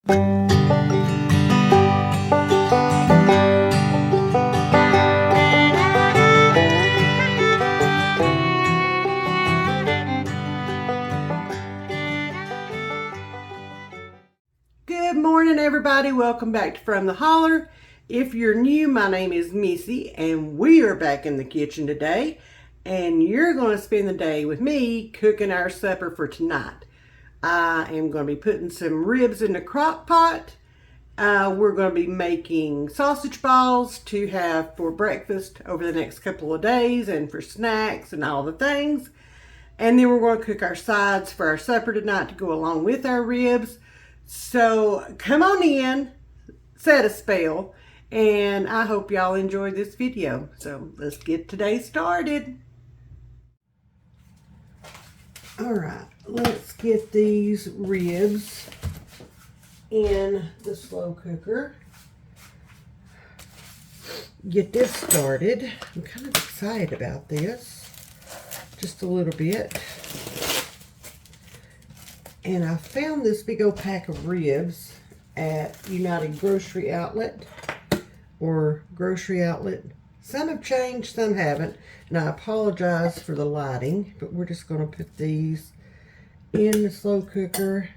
Good morning, everybody. Welcome back to From the Holler. If you're new, my name is Missy, and we are back in the kitchen today, and you're going to spend the day with me cooking our supper for tonight. I am going to be putting some ribs in the crock pot. We're going to be making sausage balls to have for breakfast over the next couple of days and for snacks and all the things. And then we're going to cook our sides for our supper tonight to go along with our ribs. So come on in, set a spell, and I hope y'all enjoy this video. So let's get today started. All right, let's get these ribs in the slow cooker. Get this started. I'm kind of excited about this, just a little bit. And I found this big old pack of ribs at United Grocery Outlet or Grocery Outlet. Some have changed, some haven't. And I apologize for the lighting, but we're just going to put these in the slow cooker.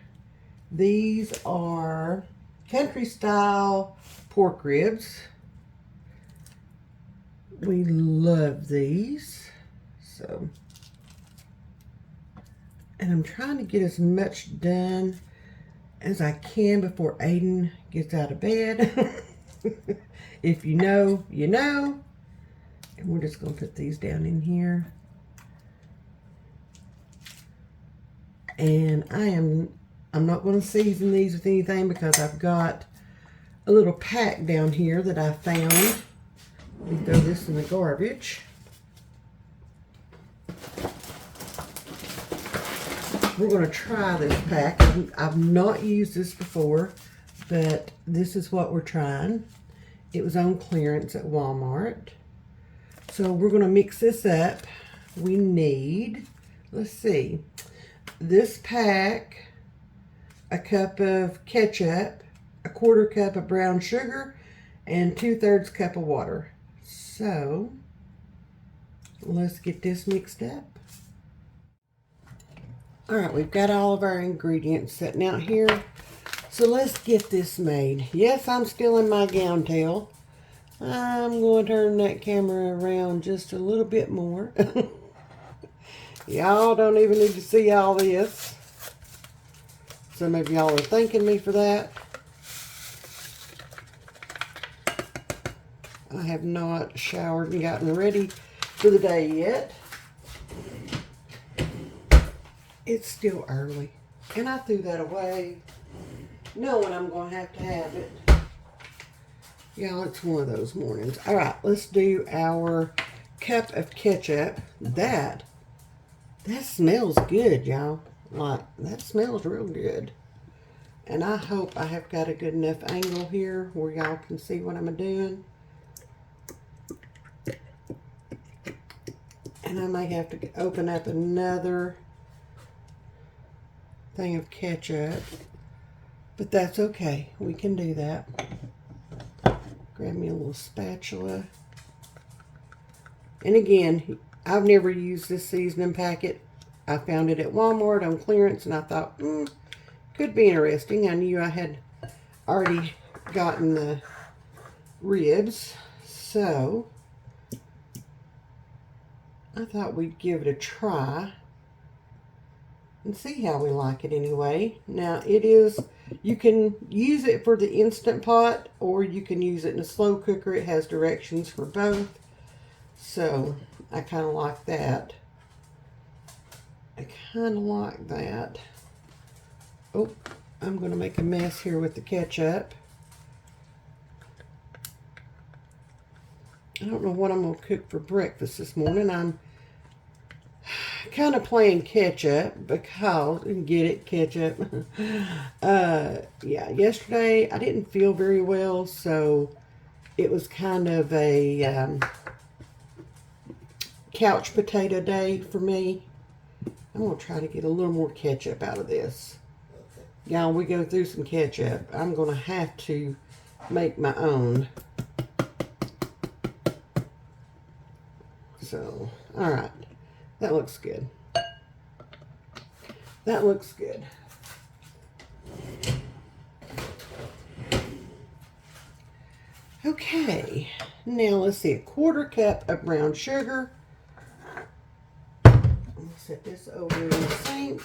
These are country style pork ribs. We love these. So, and I'm trying to get as much done as I can before Aiden gets out of bed. If you know, you know. And we're just going to put these down in here. And I'm not going to season these with anything because I've got a little pack down here that I found. Let me throw this in the garbage. We're going to try this pack. I've not used this before, but this is what we're trying. It was on clearance at Walmart. So we're going to mix this up. We need, let's see, this pack, a cup of ketchup, a quarter cup of brown sugar, and 2/3 cup of water. So let's get this mixed up. All right, we've got all of our ingredients sitting out here. So let's get this made. Yes, I'm still in my gown tail. I'm going to turn that camera around just a little bit more. Y'all don't even need to see all this. Some of y'all are thanking me for that. I have not showered and gotten ready for the day yet. It's still early, and I threw that away knowing I'm going to have it. Y'all, it's one of those mornings. All right, let's do our cup of ketchup. That smells good, y'all. Like, that smells real good. And I hope I have got a good enough angle here where y'all can see what I'm doing. And I may have to open up another thing of ketchup, but that's okay. We can do that. Grab me a little spatula. And again, I've never used this seasoning packet. I found it at Walmart on clearance, and I thought, could be interesting. I knew I had already gotten the ribs, so I thought we'd give it a try and see how we like it anyway. Now, you can use it for the Instant Pot, or you can use it in a slow cooker. It has directions for both. So, I kind of like that. Oh, I'm going to make a mess here with the ketchup. I don't know what I'm going to cook for breakfast this morning. I'm kind of playing ketchup because, get it, ketchup. Yeah, yesterday I didn't feel very well, so it was kind of a couch potato day for me. I'm going to try to get a little more ketchup out of this. Y'all, we go through some ketchup. I'm going to have to make my own. So, alright. That looks good. That looks good. Okay. Now, let's see. 1/4 cup of brown sugar. Let's set this over in the sink.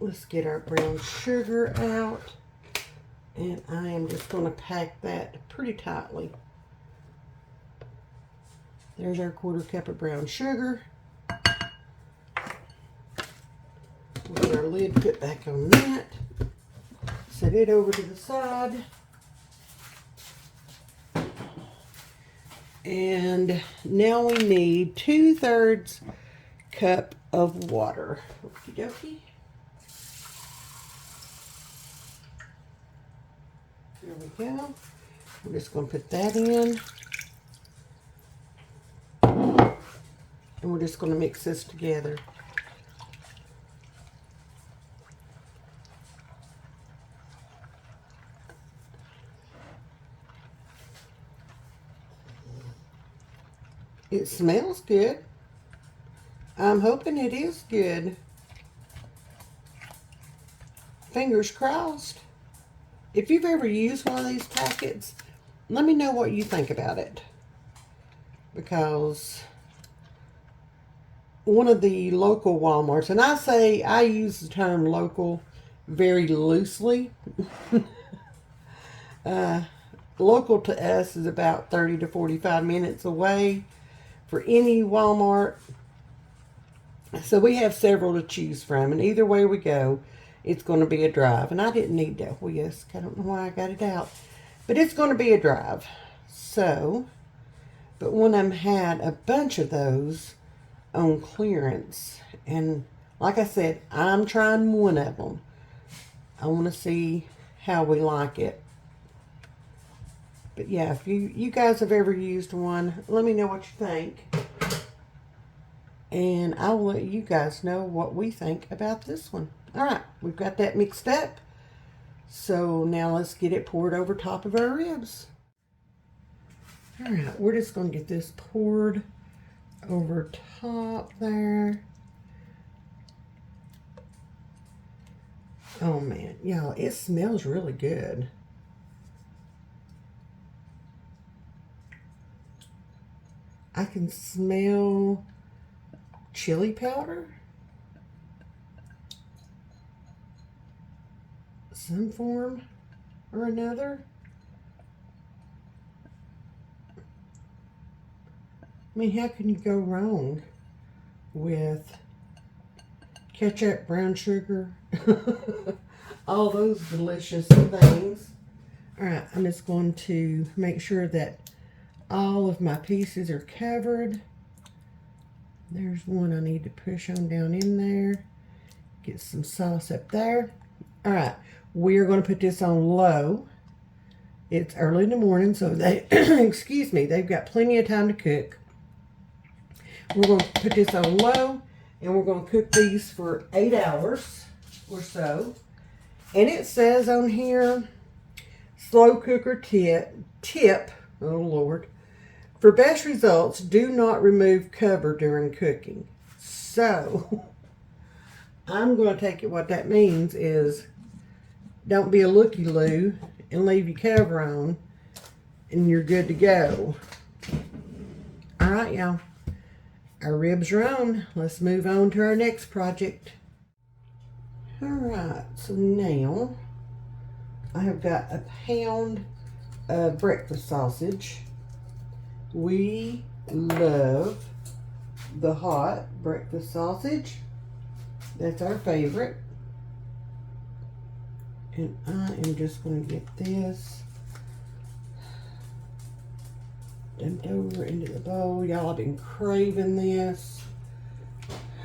Let's get our brown sugar out. And I am just going to pack that pretty tightly. There's our 1/4 cup of brown sugar. We'll get our lid put back on that. Set it over to the side. And now we need 2/3 cup of water. Okie dokie. There we go. We're just going to put that in. And we're just going to mix this together. It smells good. I'm hoping it is good. Fingers crossed. If you've ever used one of these packets, let me know what you think about it. Because one of the local Walmarts, and I use the term local very loosely. Local to us is about 30 to 45 minutes away for any Walmart. So we have several to choose from, and either way we go, it's going to be a drive. And I didn't need that whisk. I don't know why I got it out, but it's going to be a drive. So, but when I had a bunch of those on clearance, and like I said, I'm trying one of them. I want to see how we like it. But yeah, if you guys have ever used one, let me know what you think. And I will let you guys know what we think about this one. Alright, we've got that mixed up. So now let's get it poured over top of our ribs. Alright, we're just going to get this poured over top there. Oh man, y'all, it smells really good. I can smell chili powder. Some form or another. I mean, how can you go wrong with ketchup, brown sugar, all those delicious things? All right, I'm just going to make sure that all of my pieces are covered. There's one I need to push on down in there. Get some sauce up there. All right, we're going to put this on low. It's early in the morning, so they, excuse me, they've got plenty of time to cook. We're going to put this on low, and we're going to cook these for 8 hours or so. And it says on here, slow cooker tip, oh Lord, for best results, do not remove cover during cooking. So, I'm going to take it, what that means is, don't be a looky-loo and leave your cover on, and you're good to go. Alright, y'all. Our ribs are on. Let's move on to our next project. Alright, so now, I have got a pound of breakfast sausage. We love the hot breakfast sausage. That's our favorite. And I am just going to get this dumped over into the bowl. Y'all, I've been craving this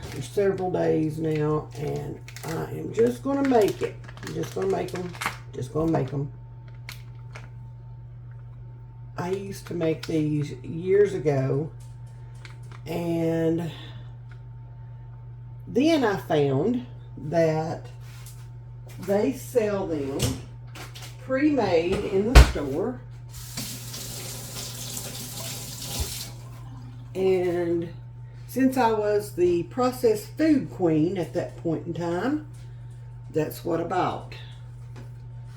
for several days now, and I am just going to make it. I'm just going to make them. Just going to make them. I used to make these years ago, and then I found that they sell them pre-made in the store. And since I was the processed food queen at that point in time, that's what I bought.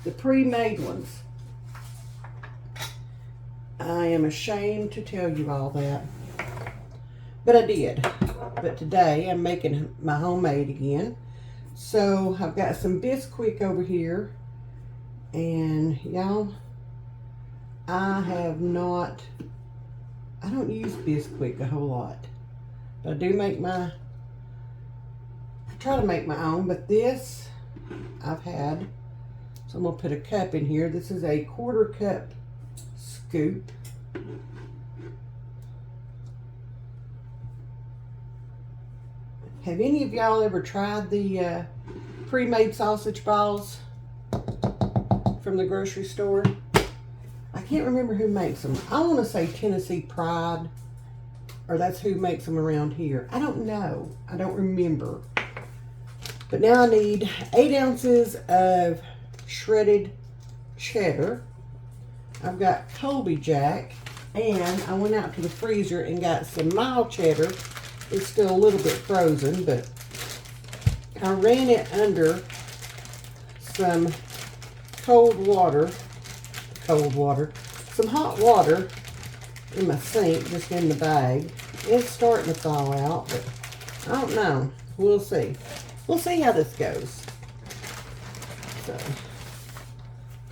The pre-made ones. I am ashamed to tell you all that. But I did. But today I'm making my homemade again. So I've got some Bisquick over here. And y'all, I don't use Bisquick a whole lot. But I do make I try to make my own, but this I've had. So I'm going to put a cup in here. This is a 1/4 cup scoop. Have any of y'all ever tried the pre-made sausage balls from the grocery store? I can't remember who makes them. I want to say Tennessee Pride, or that's who makes them around here. I don't know. I don't remember. But now I need 8 ounces of shredded cheddar. I've got Colby Jack, and I went out to the freezer and got some mild cheddar. It's still a little bit frozen, but I ran it under some some hot water in my sink, just in the bag. It's starting to thaw out, but I don't know. We'll see. We'll see how this goes. So,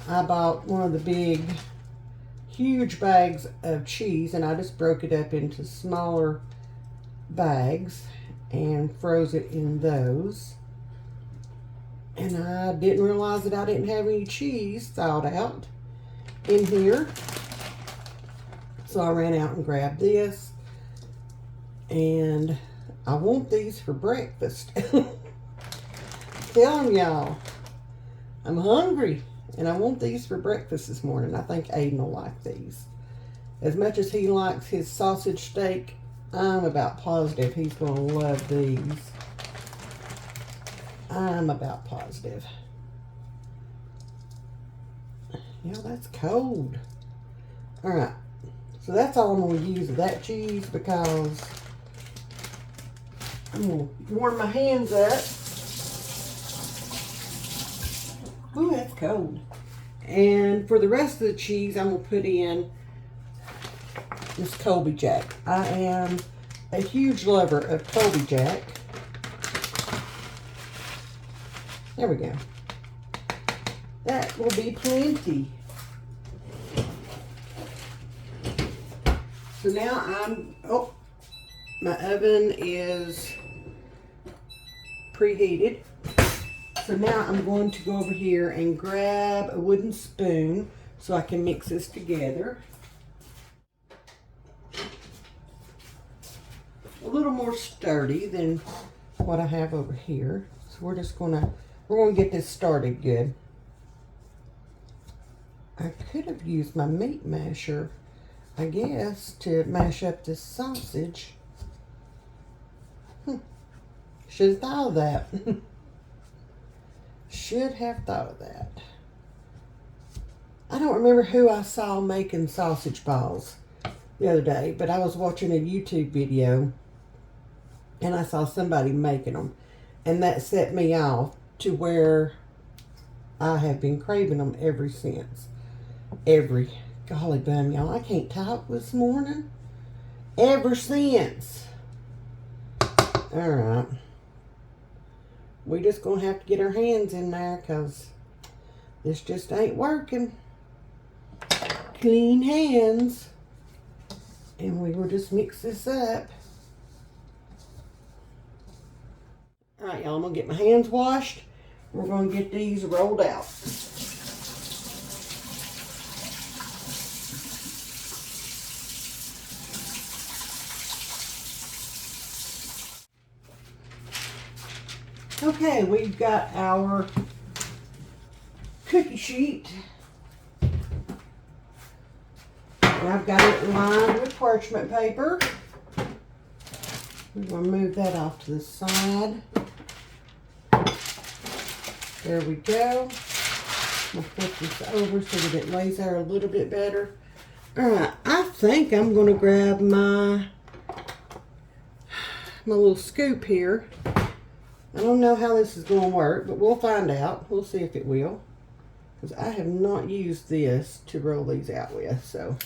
I bought one of the big, huge bags of cheese, and I just broke it up into smaller bags and froze it in those. And I didn't realize that I didn't have any cheese thawed out in here. So I ran out and grabbed this. And I want these for breakfast. Telling y'all, I'm hungry. And I want these for breakfast this morning. I think Aiden will like these. As much as he likes his sausage steak, I'm about positive he's going to love these. I'm about positive. Yeah, that's cold. Alright. So that's all I'm going to use of that cheese, because I'm going to warm my hands up. Ooh, that's cold. And for the rest of the cheese, I'm going to put in this Colby Jack. I am a huge lover of Colby Jack. There we go. That will be plenty. So now my oven is preheated. So now I'm going to go over here and grab a wooden spoon so I can mix this together. A little more sturdy than what I have over here. So we're going to get this started good. I could have used my meat masher, I guess, to mash up this sausage. Should have thought of that. Should have thought of that. I don't remember who I saw making sausage balls the other day, but I was watching a YouTube video and I saw somebody making them, and that set me off to where I have been craving them ever since. Golly bum, y'all, I can't talk this morning. Ever since. Alright. We just gonna have to get our hands in there, because this just ain't working. Clean hands. And we will just mix this up. Alright, y'all, I'm gonna get my hands washed. We're gonna get these rolled out. Okay, we've got our cookie sheet. And I've got it lined with parchment paper. We're going to move that off to the side. There we go. I'll flip this over so that it lays there a little bit better. Alright, I think I'm going to grab my little scoop here. I don't know how this is going to work, but we'll find out. We'll see if it will. Because I have not used this to roll these out with, so.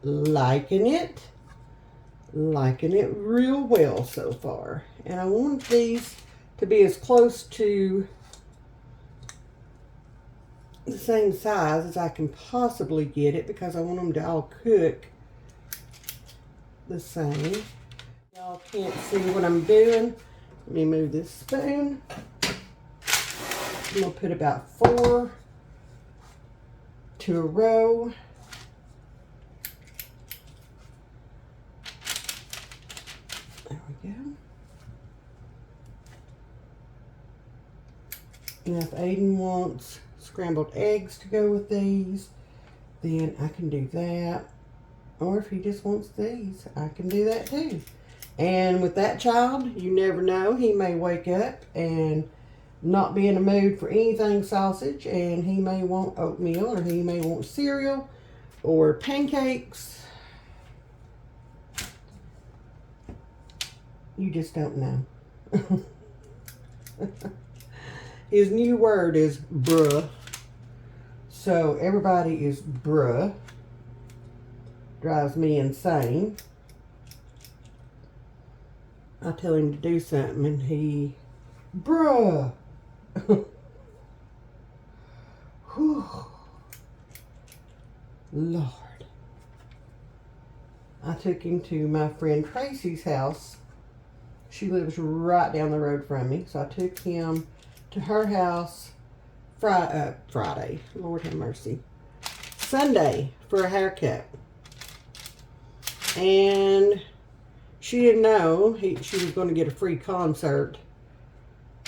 Liking it. Liking it real well so far. And I want these to be as close to the same size as I can possibly get it, because I want them to all cook the same. Y'all can't see what I'm doing. Let me move this spoon. I'm going to put about 4 to a row. There we go. And if Aiden wants scrambled eggs to go with these, then I can do that. Or if he just wants these, I can do that too. And with that child, you never know. He may wake up and not be in the mood for anything sausage, and he may want oatmeal, or he may want cereal or pancakes. You just don't know. His new word is bruh. So everybody is bruh. Drives me insane. I tell him to do something and he, bruh. Whew. Lord. I took him to my friend Tracy's house. She lives right down the road from me. So I took him to her house Friday. Lord have mercy. Sunday for a haircut. And she didn't know she was going to get a free concert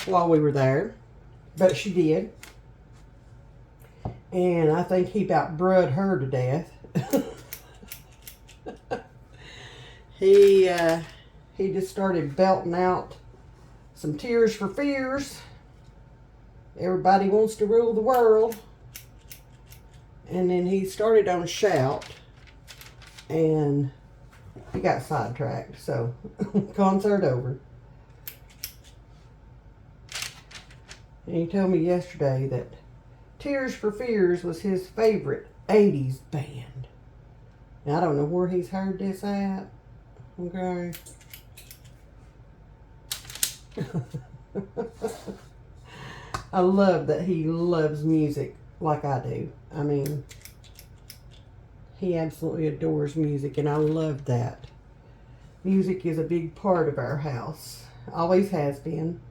while we were there. But she did. And I think he about brud her to death. He just started belting out some Tears for Fears. Everybody wants to rule the world. And then he started on Shout. And he got sidetracked. So, concert over. And he told me yesterday that Tears for Fears was his favorite 80s band. Now, I don't know where he's heard this at. Okay. I love that he loves music like I do. I mean, he absolutely adores music, and I love that. Music is a big part of our house. Always has been.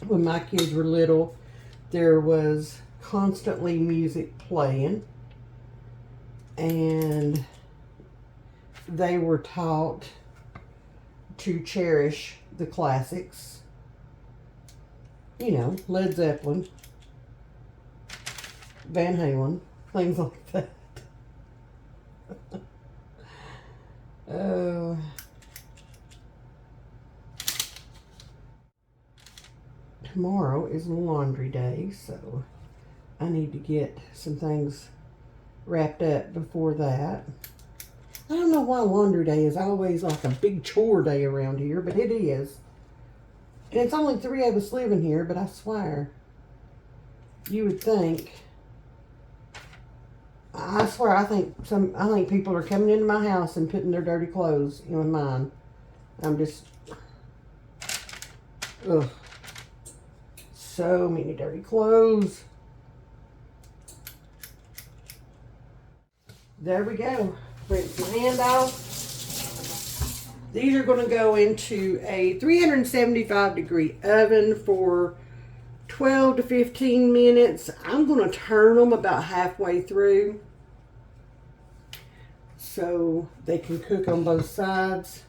When my kids were little, there was constantly music playing, and they were taught to cherish the classics. You know, Led Zeppelin, Van Halen, things like that. Oh. Tomorrow is laundry day, so I need to get some things wrapped up before that. I don't know why laundry day is always like a big chore day around here, but it is. And it's only 3 of us living here, but I swear, you would think, I swear, I think people are coming into my house and putting their dirty clothes in mine. I'm just, ugh. So many dirty clothes. There we go. Rinse my hand off. These are going to go into a 375 degree oven for 12 to 15 minutes. I'm going to turn them about halfway through so they can cook on both sides.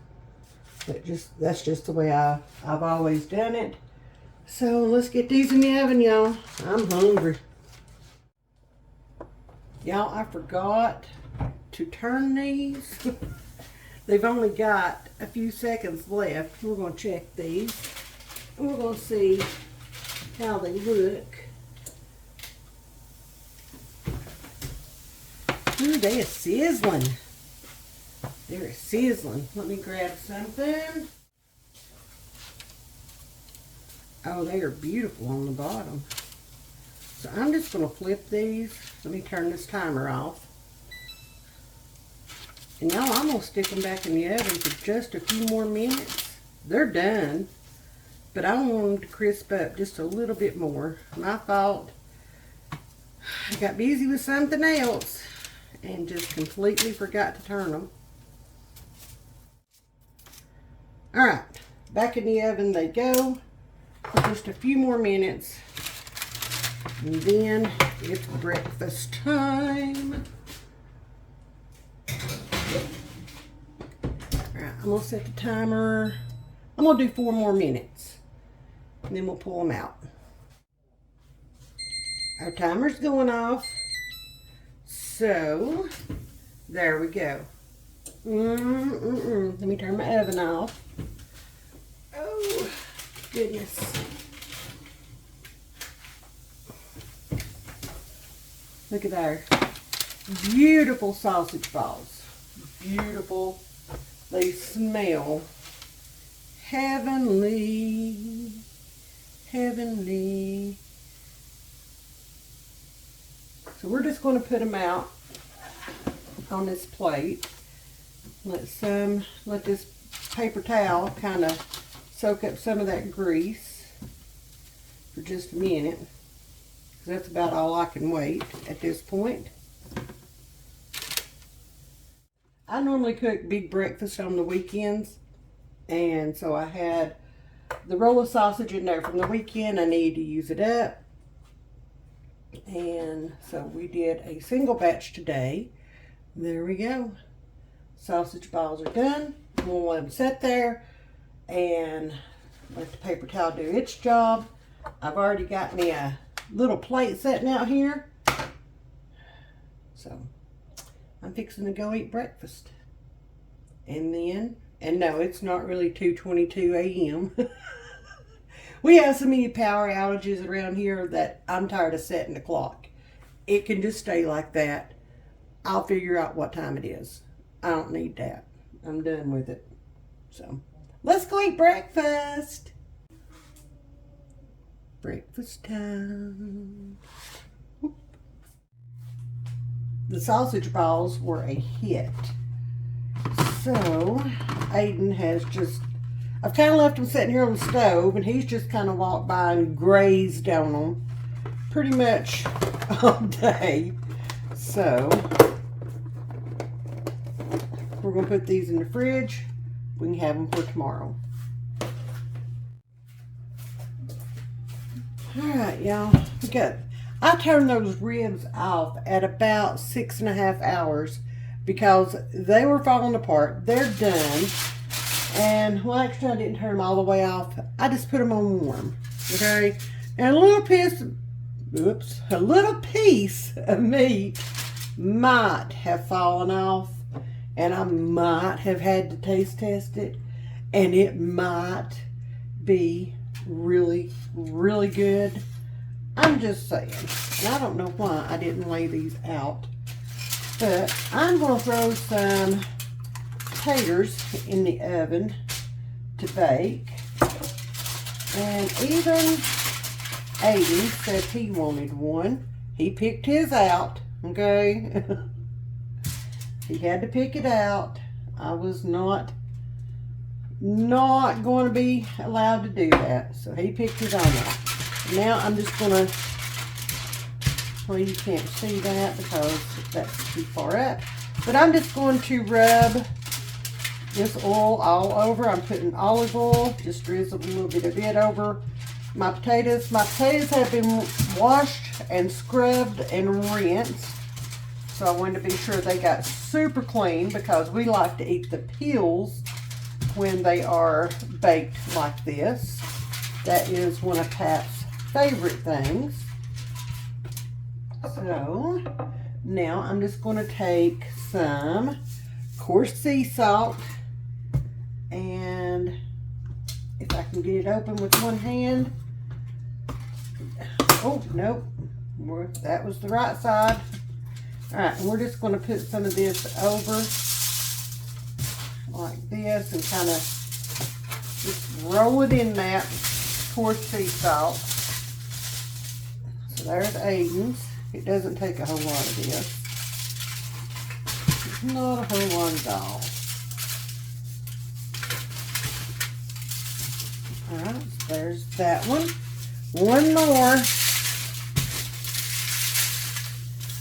That's just the way I've always done it. So let's get these in the oven, y'all. I'm hungry. Y'all, I forgot to turn these. They've only got a few seconds left. We're going to check these. And we're going to see how they look. Ooh, they are sizzling. They're sizzling. Let me grab something. Oh, they are beautiful on the bottom. So I'm just going to flip these. Let me turn this timer off. And now I'm going to stick them back in the oven for just a few more minutes. They're done. But I want them to crisp up just a little bit more. My fault. I got busy with something else and just completely forgot to turn them. Alright, back in the oven they go for just a few more minutes. And then it's breakfast time. Alright, I'm going to set the timer. I'm going to do 4 more minutes. And then we'll pull them out. Our timer's going off. So, there we go. Let me turn my oven off. Oh, goodness. Look at our beautiful sausage balls. Beautiful. They smell heavenly. Heavenly. So we're just going to put them out on this plate. Let this paper towel kind of soak up some of that grease for just a minute. Because that's about all I can wait at this point. I normally cook big breakfast on the weekends. And so I had the roll of sausage in there from the weekend. I need to use it up. And so we did a single batch today. There we go. Sausage balls are done. We'll let them sit there and let the paper towel do its job. I've already got me a little plate sitting out here. So I'm fixing to go eat breakfast. And no, it's not really 2:22 a.m. We have so many power outages around here that I'm tired of setting the clock. It can just stay like that. I'll figure out what time it is. I don't need that. I'm done with it. So, let's go eat breakfast. Breakfast time. Whoop. The sausage balls were a hit. So, Aiden has just... I've kind of left him sitting here on the stove, and he's just kind of walked by and grazed on them pretty much all day. So, we're going to put these in the fridge. We can have them for tomorrow. Alright, y'all. I turned those ribs off at about 6.5 hours because they were falling apart. They're done. And, well, actually, I didn't turn them all the way off. I just put them on warm, okay? And a little piece of meat might have fallen off, and I might have had to taste test it, and it might be really, really good. I'm just saying. And I don't know why I didn't lay these out, but I'm going to throw some taters in the oven to bake. And even Aiden said he wanted one. He picked his out, okay? He had to pick it out. I was not going to be allowed to do that. So he picked his own out. Now I'm just going to, well, you can't see that because that's too far up. But I'm just going to rub this oil all over. I'm putting olive oil, just drizzle a little bit of it over my potatoes. My potatoes have been washed and scrubbed and rinsed. So I wanted to be sure they got super clean because we like to eat the peels when they are baked like this. That is one of Pat's favorite things. So Now I'm just going to take some coarse sea salt, and if I can get it open with one hand. Oh, nope. That was the right side. Alright, and we're just going to put some of this over like this and kind of just roll it in that coarse sea salt. So there's Aiden's. It doesn't take a whole lot of this. Not a whole lot at all. Alright, so there's that one. One more.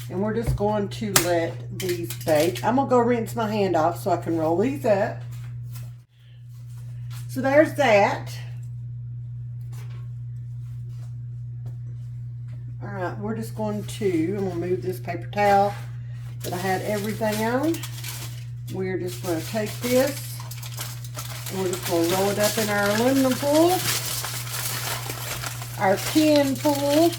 And we're just going to let these bake. I'm going to go rinse my hand off so I can roll these up. So there's that. Alright, we're just going to, I'm going to move this paper towel that I had everything on. We're just going to take this and we're just going to roll it up in our aluminum foil, our tin foil,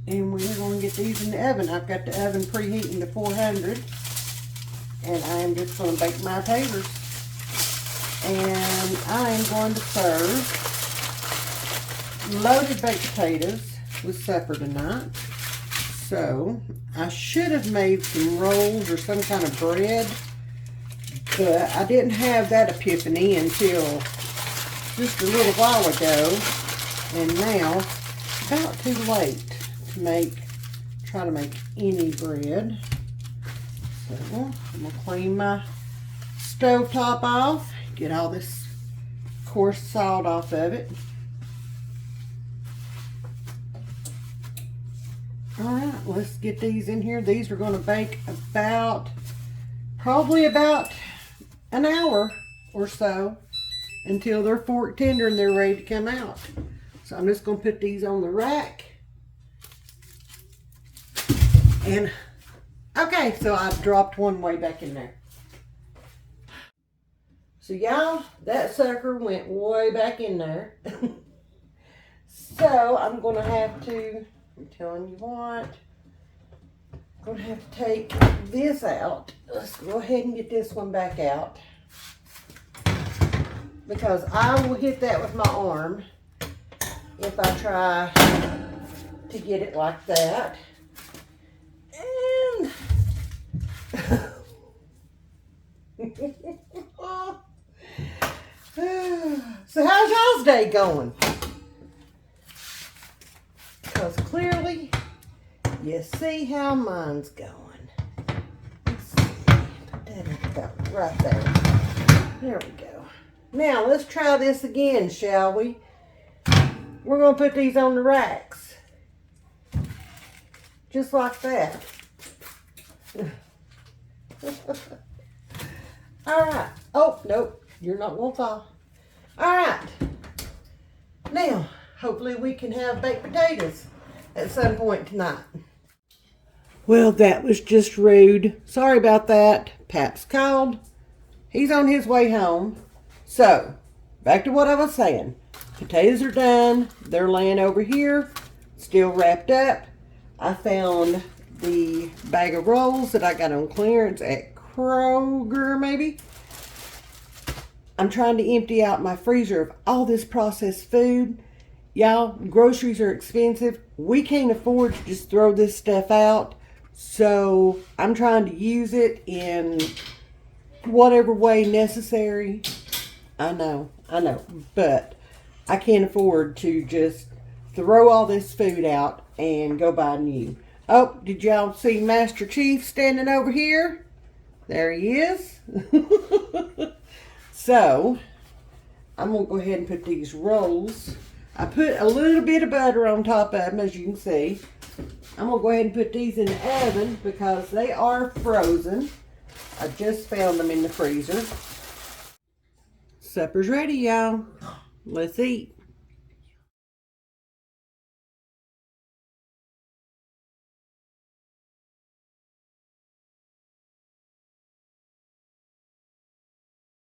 and we're going to get these in the oven. I've got the oven preheating to 400, and I'm just going to bake my taters. And I'm going to serve loaded baked potatoes with supper tonight. So I should have made some rolls or some kind of bread, but I didn't have that epiphany until just a little while ago, and now it's about too late to try to make any bread. So I'm gonna clean my stove top off, get all this coarse salt off of it. Alright, let's get these in here. These are going to bake probably about an hour or so until they're fork tender and they're ready to come out. So I'm just going to put these on the rack. And, okay, so I've dropped one way back in there. So y'all, that sucker went way back in there. So I'm going to have to, I'm telling you what, I'm going to have to take this out. Let's go ahead and get this one back out, because I will hit that with my arm if I try to get it like that. And so how's y'all's day going? Because clearly you see how mine's going. Let's see, put that about right there. There we go. Now let's try this again, shall we? We're going to put these on the racks. Just like that. Alright. Oh, nope. You're not going to fall. Alright. Now, hopefully we can have baked potatoes at some point tonight. Well, that was just rude. Sorry about that. Pap's called. He's on his way home. So, back to what I was saying. Potatoes are done. They're laying over here, still wrapped up. I found the bag of rolls that I got on clearance at Kroger, maybe. I'm trying to empty out my freezer of all this processed food. Y'all, groceries are expensive. We can't afford to just throw this stuff out. So I'm trying to use it in whatever way necessary. I know. But I can't afford to just throw all this food out and go buy new. Oh, did y'all see Master Chief standing over here? There he is. So, I'm going to go ahead and put these rolls. I put a little bit of butter on top of them, as you can see. I'm going to go ahead and put these in the oven because they are frozen. I just found them in the freezer. Supper's ready, y'all. Let's eat.